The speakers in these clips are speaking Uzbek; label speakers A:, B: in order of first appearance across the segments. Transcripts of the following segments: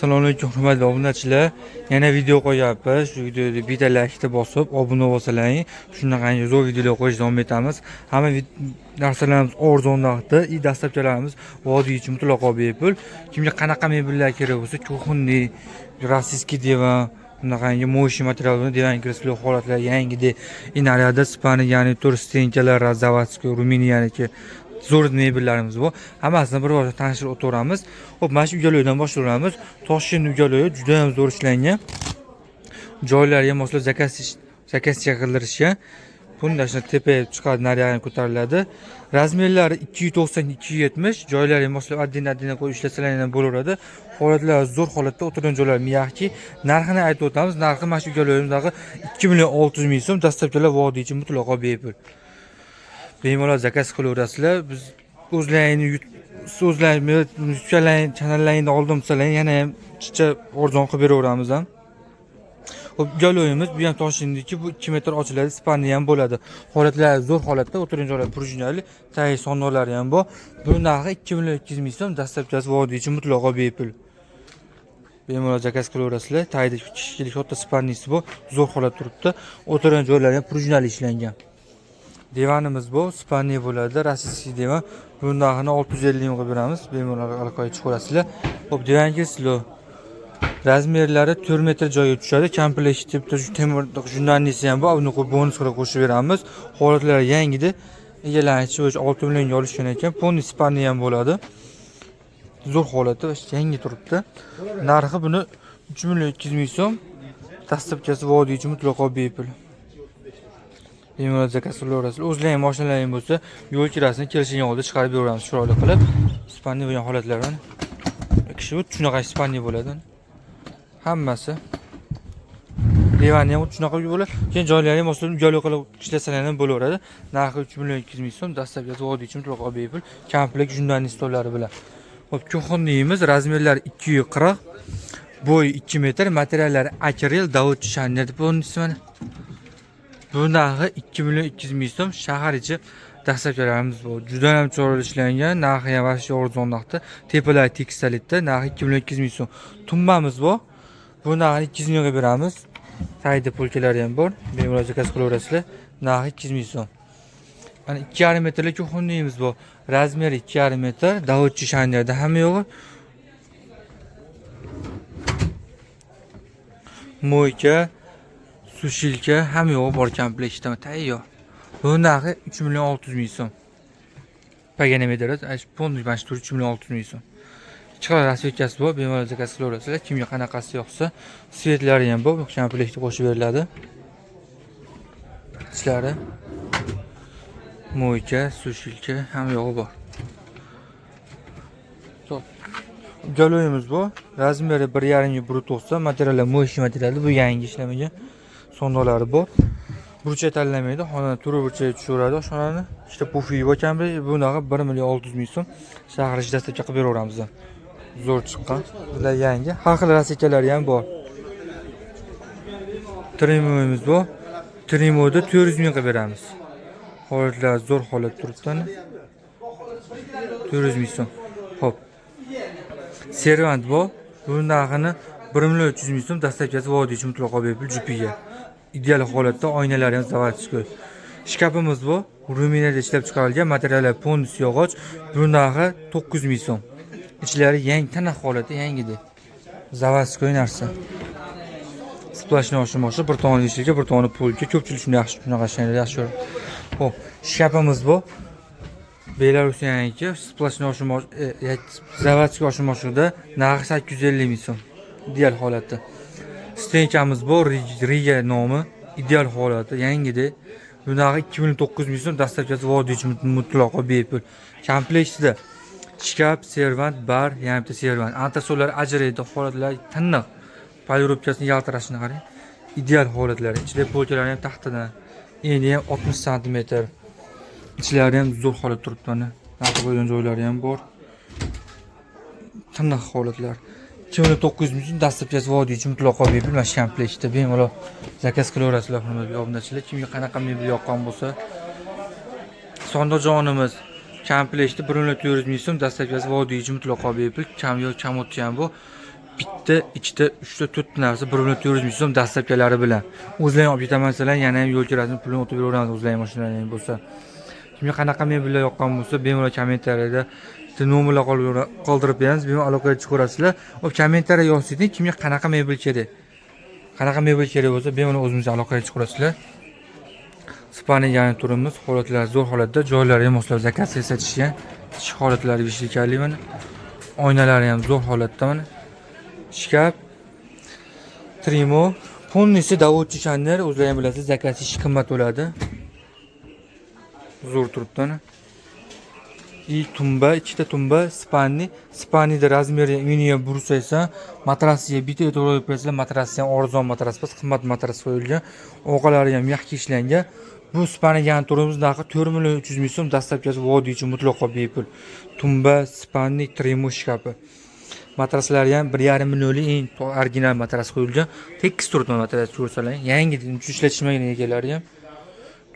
A: Assalomu alaykum hurmatli obunachilar. Yana video qo'yapmiz. Shu videoni bitta like bosib, obuna bo'lsalaring. Shunaqangi zo'r videolar qo'yishni davom etamiz. Hamma narsalarimiz arzon narxda, dastlabkilarimiz vodiy uchun mutlaqo bepul. Kimga qanaqa mebellar kerak bo'lsa, ko'xinli, rossiyskiy divan, bunaqangi mo'shi materiallarni divan kreslov holatlar yangidek inariyada spani, ya'ni turstenkalar, zavodskiy, ruminiyaniki zo'r mebellarimiz bor. Hammasini bir bor tanishtirib o'tiramiz. Xo'p, mana shu uyaloydan boshlaymiz. Toshkent uyaloyi juda ham zo'r ishlangan. Joylariga moslab zakazga qildirishgan. Bunda shuna tepaga chiqadi, nariyani ko'tariladi. Razmerlari 290-270, joylariga moslab addin qo'yib ishlasalar ham bo'laveradi. Holatlar zo'r holatda, o'tirgan joylar miyaqki. Narxini aytib o'tamiz. Narxi mana shu uyaloyimizda 2 600 ming so'm, dastlabkilar vodiy uchun mutlaqo bepul. Bemalol zakaz qilaverasizlar. Biz o'zlaringiz chanallaringni oldim desalar yana ham chicha arzon qilib beraveramiz ham. Xo'p, uyaloyimiz bu ham Toshkentniki, bu 2 metr ochiladi, spanni ham bo'ladi. Holatlar zo'r holatda, o'tirgan joylar prujinali, tag sondolari ham bor. Bu narxi 2 ming so'm, dastlabkasi vodiy uchun mutlaqo bepul. Bemalol zakaz qilaverasizlar. Tagida 3 kishilik katta spannisi bor, zo'r holatda turibdi. O'tirgan joylari ham prujinali ishlangan. Divanimiz bu, spanni bo'ladi, rossiyskiy divan. Bundag'ini 650 ming qilib beramiz. Bemalol aloqaga chiqarasizlar. Xo'p, divan keslo. Razmerlari 4 metr joyga tushadi. Komplekt tipda temir jurnalisi ham bor. Uni bonus qilib qo'shib beramiz. Holatlari yangida. Egallanishi bo'yicha 6 millionga olishgan ekan. Ponni spanni ham bo'ladi. Zo'r holatda va yangi turibdi. Narxi buni 3 ming so'm. Dastlabkasi vodiy uchun mutlaqo bepul. Bemalol zakaz qilaverasizlar. O'zlaring mashinalaring bo'lsa, yo'l kirasini kelishgan yo'lda chiqarib beramiz chiroyli qilib. Spanni bo'lgan holatlardan kishi shunaqa spanni bo'ladi. Hammasi. Divani ham shunaqa bo'ladi. Keyin joylari masalan uyali qilib ishlasalar ham bo'laveradi. Narxi 3 ming so'm, dastlabki vodiy uchun mutlaqo bepul. Komplekt jurnalni stollari bilan. Xo'p, ko'xinlimiz razmerlari 240, bo'yi 2 metr, materiallari akril, davud shanner deb o'rnisman. Bu narxi 2 ming so'm, shahar ichi dastlabkilarimiz bor. Juda ham chiroyli ishlangan, narxi ham vashli arzon narxda. Tepalar tekstalitda, narxi 2 ming so'm. Tumbamiz bor. Bu narxni 200 mingga beramiz. Tagida polkalari ham bor. Bemalol zakaz qilaverasizlar. Narxi 200 ming so'm. Mana 2,5 metrlik ko'xinlimiz bor. Razmeri 2,5 metr, davudchi shannerda hamma yo'g'i. Mo'yka, sushilka hamma yo'g'i bor komplektda tayyor. Bu narxi 3 million 600 ming so'm. Pagana metrasi, fondni mana shu 3 million 600 ming so'm. Chiqar rasvetkasi bor, bemalol zakaz qilaverasizlar. Kimga qanaqasi yoqsa, svetlari ham bor, komplektda qo'shib beriladi. Ichlari mo'yka, sushilka hamma yo'g'i bor. Galoyimiz bu. Razmeri 1,5-1,90, materiallar mo'shi materiali, bu yangi ishlamagan. Sondolari bor. Burcha tanlamaydi, xonani turi burchaga tushaveradi. Oshxonani ikkita pufi bor ekan, bunaqa 1 million 600 ming so'm. Shahar ichida dastlabki qilib beraveramiz. Zo'r chiqqan. Bular yangi. Har xil raskalari ham bor. Trimoyimiz bor. Trimoda 400 ming qilib beramiz. Holatlar zo'r holat turibdi. 400 ming so'm. Xo'p. Servant bor. Bu narxini 1 million 300 ming so'm, dastlabkasi vodiy uchun mutlaqo bepul jupiga. Ideal holatda, oynalari ham zavodskiy. Shkafimiz bor. Ruminiyada ishlab chiqarilgan, materiallar pondus yog'och. Bu narxi 900 ming so'm. Ichlari yangi, tana holatda yangida. Zavodskiy narsa. Splashni oshimoshi, bir tomoni ishilga, bir tomoni polga. Ko'pchilik shuni yaxshi, shunaqa yaxshi. Xo'p, shkafimiz bor. Belarusyaniki splashni oshimosh, zavodskiy oshimoshida narxi 850 ming so'm. Ideal holatda. Stenkamiz bor, Riga nomi, ideal holati, yangida. Bu narxi 2900 ming so'm, dastlabkasi vodiy uchun mutlaqo bepul. Komplektida shkaf, servant, bar, yana bitta servant. Antasollar ajraydi, holatlar tiniq. Polyurobkasini yaltirashini qarang. Ideal holatlar. Ichida polkalari ham taxtadan. Eni ham 60 sm. Ichlari ham zo'r holat turibdi. Narxi qo'ygan joylari ham bor. Tiniq holatlar. 2900 ming so'm, dastlabkasi vodiy uchun mutlaqo bepul. Mana shu komplektda bemalol zakaz qilaverasizlar, hurmatli obunachilar. Kimga qanaqa mebel yoqqan bo'lsa, sondojonimiz komplektda 1 million 400 ming so'm, dastlabkasi vodiy uchun mutlaqo bepul. Kamyol kamotchi ham bu. bitta, ikkita, uchta, to'rtta narsa 1.400 ming so'm dastlabkilari bilan. O'zlaring olib ketaman desalar, yana ham yo'l kirasini pulini o'tib beraveramiz o'zlaring mashinalaring bo'lsa. Kimga qanaqa mebellar yoqqan bo'lsa, bemalol kommentariyada nomerlar qoldirib beramiz, bemalol aloqaga chiqarasizlar. O kommentariya yozsanglar, kimga qanaqa mebel kerak. Qanaqa mebel kerak bo'lsa, bemalol o'zimizga aloqaga chiqarasizlar. Spaniyaning turimiz holatlar zo'r holatda, joylari ham moslab zakasiga satishgan. Ichki holatlari vishlikali mana. Oynalari ham zo'r holatda mana. Shkaf, trimo, polnisi davodchi shanlar, o'zlaring ham bilasiz, zakasi qimmat bo'ladi. Zo'r turibdi ana. Tumba, ikkita tumba, Spaniyada razmeri minimum bursaysa, matrasiga bitta e'tibor berasizlar, matrasi ham arzon matras emas, qimmat matras qo'yilgan. Orqalari ham yaxshi ishlangan. Bu Spaniyaning turimiz narxi 4.300 ming so'm, dastlabkisi vodiy uchun mutlaqo bepul. Tumba, Spaniy trimo shkafi. Matraslari ham 1.5 millionlik eng original matras qo'yilgan. Tekis turibdi matras ko'rsalar. Yangi ishlatishmagan egalari ham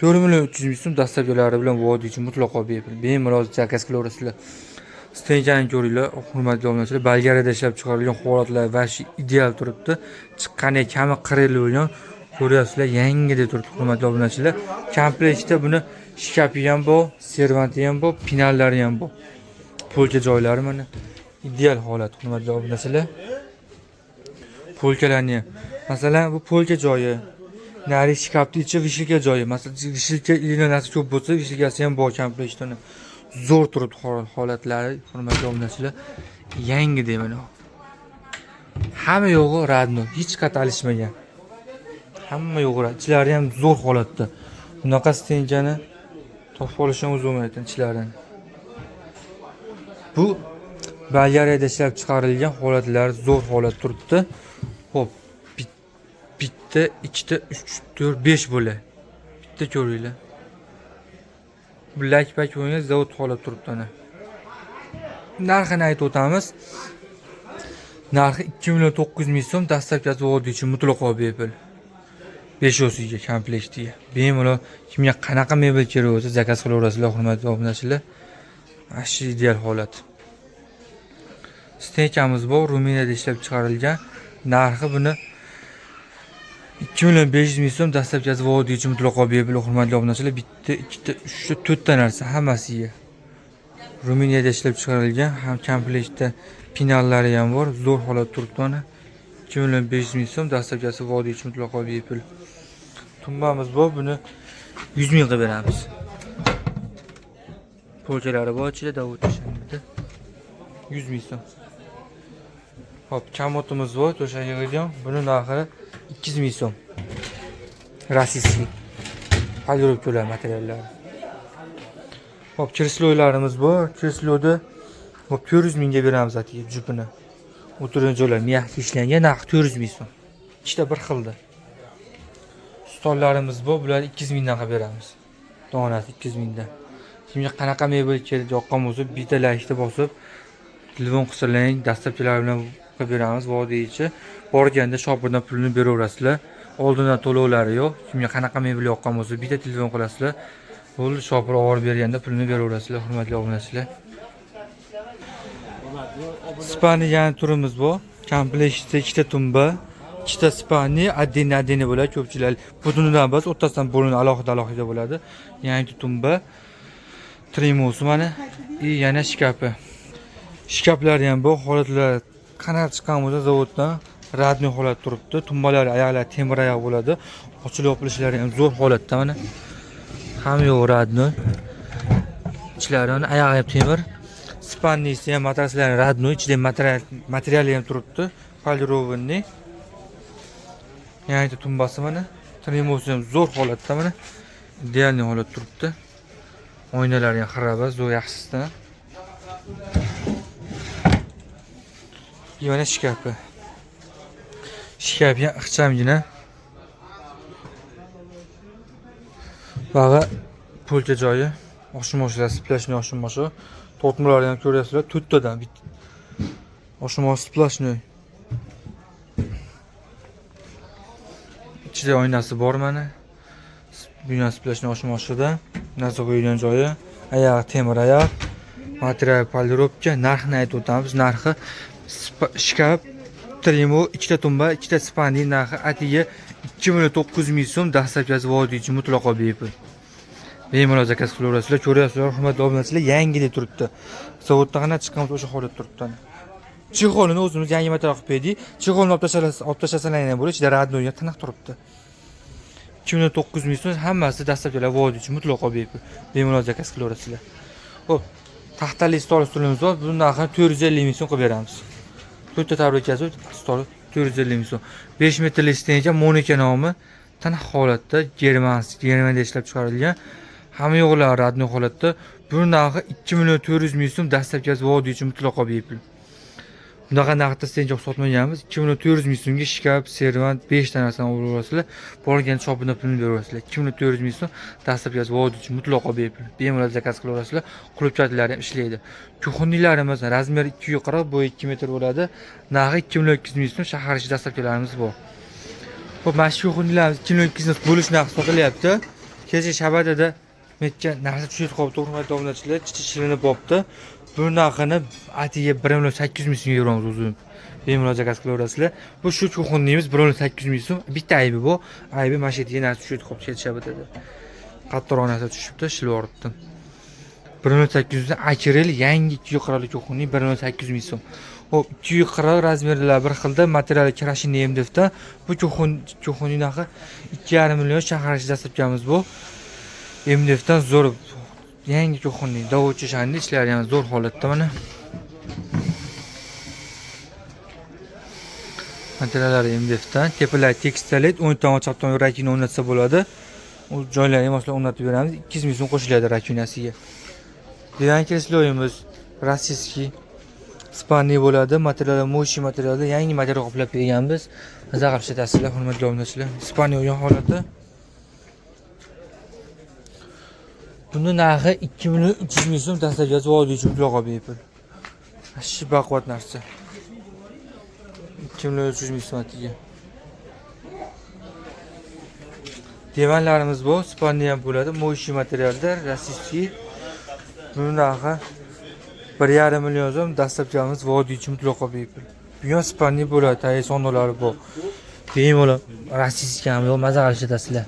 A: 4.300 ming so'm dastlabkilari bilan vodiy uchun mutlaqo bepul. Bemalol zakaz qilaverasizlar. Stenjani ko'ringlar, hurmatli obunachilar. Bolgariyada ishlab chiqarilgan holatlar va ideal turibdi. Chiqqaniga kami 40 yil bo'lgan. Ko'ryapsizlar, yangidek turibdi, hurmatli obunachilar. Komplektda buni shkafi ham bor, servanti ham bor, pinallari ham bor. Polka joylari mana ideal holat, hurmatli obunachilar. Polkalarni, masalan, bu polka joyi. Nari shkafni ichi vishilka joyi. Masalan, vishilka ilinasi ko'p bo'lsa, vishilkasi ham bor komplektda. Zo'r turibdi holatlari, hurmatli obunachilar. Yangidek mana. Hamma yo'g'i radno, hech qat alishmagan. Hamma yo'g'ira, ichlari ham zo'r holatda. Bunaqa stenjani topib olishni o'zi bo'lmaydi ichlarini. Bu Bolgariyada ishlab chiqarilgan holatlar zo'r holat turibdi. Xo'p, bitta, ikkita, 3, 4, 5 bo'ladi. Bitta ko'ringlar. Black pack bo'lgan zavod holat turibdi ana. Narxini aytib o'tamiz. Narxi 2.900 ming so'm, dastlabki vodiy uchun mutlaqo bepul. 5 yosiga komplektiga. Bemalol kimga qanaqa mebel kerak bo'lsa, zakaz qilaverasizlar, hurmatli obunachilar. Ashi ideal holat. Steykamiz bor, Ruminiyada ishlab chiqarilgan. Narxi buni 2.500 ming so'm, dastlabki vodiy uchun mutlaqo bepul, hurmatli obunachilar. Bitta, ikkita, uchta, to'rtta narsa hammasiga. Ruminiyada ishlab chiqarilgan, ham komplektda pinallari ham bor, zo'r holat turibdi mana. 2.500 ming so'm, dastlabki vodiy uchun mutlaqo bepul. Tumbamiz bor, buni 100 ming qilib beramiz. Polkalari bor, ichida davodchi shanida. 100 ming so'm. Hop, kamotimiz bor, to'shag'iga. Buni narxi 200 ming so'm. Rossiyskiy. Polirovkalar materiallari. Hop, kirsloylarimiz bor. Kirsloyda 400 mingga beramiz atiga jupini. O'tirgan joylar yaxshi ishlangan, narxi 400 ming so'm. Ikkita bir xilda. Stollarimiz bor, bularni 200 mingdan qilib beramiz. Donasi 200 mingdan. Kimga qanaqa mebel kerak yoqqan bo'lsa, bitta laykni bosib, telefon qilsalaring, dastlabkilar bilan qilib beramiz vodiychi. Borganda shopirdan pulini beraverasizlar. Oldindan to'lovlari yo'q. Kimga qanaqa mebel yoqqan bo'lsa, bitta telefon qilasizlar. Bo'ldi, shopir olib berganda pulini beraverasizlar, hurmatli obunachilar. Spaniyaning turimiz bor. Komplektda ikkita tumba, ikkita Spaniya, addini bo'ladi, ko'pchilik butunidan emas, o'rtasidan bo'linib alohida bo'ladi. Yangi tumba, trimosi mana, yana shkafi. Shkaflari ham bor, holatlar qanaqa chiqqan bo'lsa zavoddan radniy holat turibdi. Tumbalari, oyoqlari temir oyoq bo'ladi. Ochilib yopilishlari ham zo'r holatda mana. Hamma yo'q radniy. Ichlari ham oyog'i ham temir. Spaniyasi ham matraslari radniy, ichida materiali ham turibdi. Polirovanniy. Yangi tumbasi mana. Trimosi ham zo'r holatda mana. Idealniy holat turibdi. Oynalari ham xiraba, zo'r yaxshisidan. Yana shkafi. Shkafi ham ixchamgina. Bag'a polka joyi. Oshmoshlar, splashni oshmoshi. Tortmalarni ham ko'ryapsizlar, to'rttadan bitta. Oshmosh splashni. Ichida oynasi bor mana. Buyam splashni oshmoshida. Narsa qo'yilgan joyi. Oyog'i temir oyoq. Material polirovka. Narxini aytib o'tamiz. Narxi shkaf Trimo, ikkita tumba, ikkita spani narxi atiga 2900 so'm, dastlabkisi vodiychi mutlaqo bepul. Bemalol zakaz qilaverasizlar. Ko'ryapsizlar, hurmatli obunachilar, yangidek turibdi. Zavoddan qana chiqqanmiz o'sha holat turibdi. Chexolini o'zimiz yangi material qilib berdik. Chexolni olib tashlasanlar bo'ladi, ichida radnoga tiniq turibdi. 2900 so'm, hammasi dastlabkilar vodiychi mutlaqo bepul. Bemalol zakaz qilaverasizlar. Xo'p, taxtali stol stulimiz bor. Buni narxini 450 ming so'm qilib beramiz. To'rtta tabrikasi stol 450 ming so'm. 5 metrli stenga Monika nomi tiniq holatda Germaniyada ishlab chiqarilgan. Hamma yo'qlar radno holatda. Bu narxi 2 400 ming so'm, dastlabkisi vodiychi mutlaqo bepul. Bunaqa narxda stenjoq sotmaganmiz. 2 400 ming so'mga shkaf, servant 5 ta narsani olaverasizlar. Borgan shopini pulini beraverasizlar. 2 400 ming so'm, dastlabkisi vodiychi mutlaqo bepul. Bemalol zakaz qilaverasizlar. Qulupchatlari ham ishlaydi. Kuxunliklarimiz razmeri 240, bo'yi 2 metr bo'ladi. Narxi 2 ming so'm, shahar ichida dastlabkilarimiz bor. Xo'p, mana shu kuxunliklarimiz 2 ming bo'lish narxi sotilyapti. Kecha Shabadada metga narsa tushib qolibdi, hurmatli obunachilar, chichishini bopdi. Bu narxini atiga 1 800 ming so'mga beramiz o'zim. Bemalol zakaz qilaverasizlar. Bu shu kuxunligimiz 1 800 ming so'm. Bitta aybi bu. Aybi mana shu yerga narsa tushib qolibdi, Shabadada. Qattiqroq narsa tushibdi, shilvoribdi. 1 800 ming akril yangi 240 kuxunlik 1 800 ming so'm. Hop, 240 razmerlar bir xilda, material krashin MDFda. Bu kuxunlik narxi 2,5 million, shahar ichida dastlabkamiz bu. MDFdan zo'r yangi kuxunlik, davotchi shandi ishlari ham zo'r holatda mana. Materiallari MDFdan, tepalar tekstilit, o'ng tomon chap tomon rakina o'rnatsa bo'ladi. U joylarga moslab o'rnatib beramiz. 200 ming so'm qo'shiladi rakinasiga. Divan kresloyimiz rossiyskiy Spaniya bo'ladi. Materiallar mo'shi materialda yangi material qoplab berganmiz. Nazar qilishasizlar, hurmatli obunachilar. Spaniya o'yin holati. Buni narxi 2300 ming so'm, dastlabkisi vodiychi mutlaqo bepul. Ashi baquvvat narsa. 2300 ming so'm atiga. Divanlarimiz bu Spaniya ham bo'ladi, mo'shi materialda, rossiyskiy. Buni narxi 1,5 million so'm, dastlabkimiz vodiychi mutlaqo bepul. Bu ham Spaniya bo'ladi, tayyor sonlari bor. Bemalol rossiyskiy ham yo'q, maza qilishasizlar.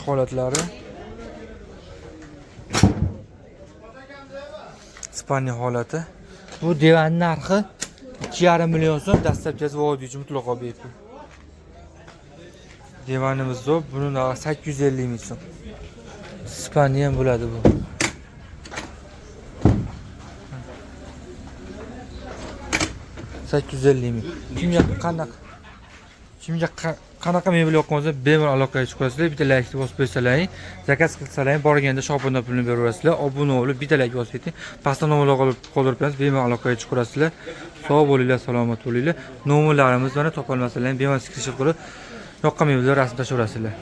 A: Holatlari Spaniya holati. Bu divan narxi 2,5 million so'm, dastlabkisi vodiychi mutlaqo bepul. Divanimiz zo'r, buni narxi 850 ming so'm. Spaniya ham bo'ladi bu. Kimga qanaqa mebel yoqqansa bemalol aloqaga chiqasizlar, bitta like bosib qo'ysalaring, zakaz qilsalaring, borganda shopini pulini beraverasizlar, obuna bo'lib bitta like bosib keting. Pastda nomerlar qoldirib qo'yamiz, bemalol aloqaga chiqasizlar. Sog' bo'linglar, salomat bo'linglar. Nomerlarimiz mana topolmasalaring, bemalol skripshot qilib yoqqan mebelni rasm tashlaverasizlar.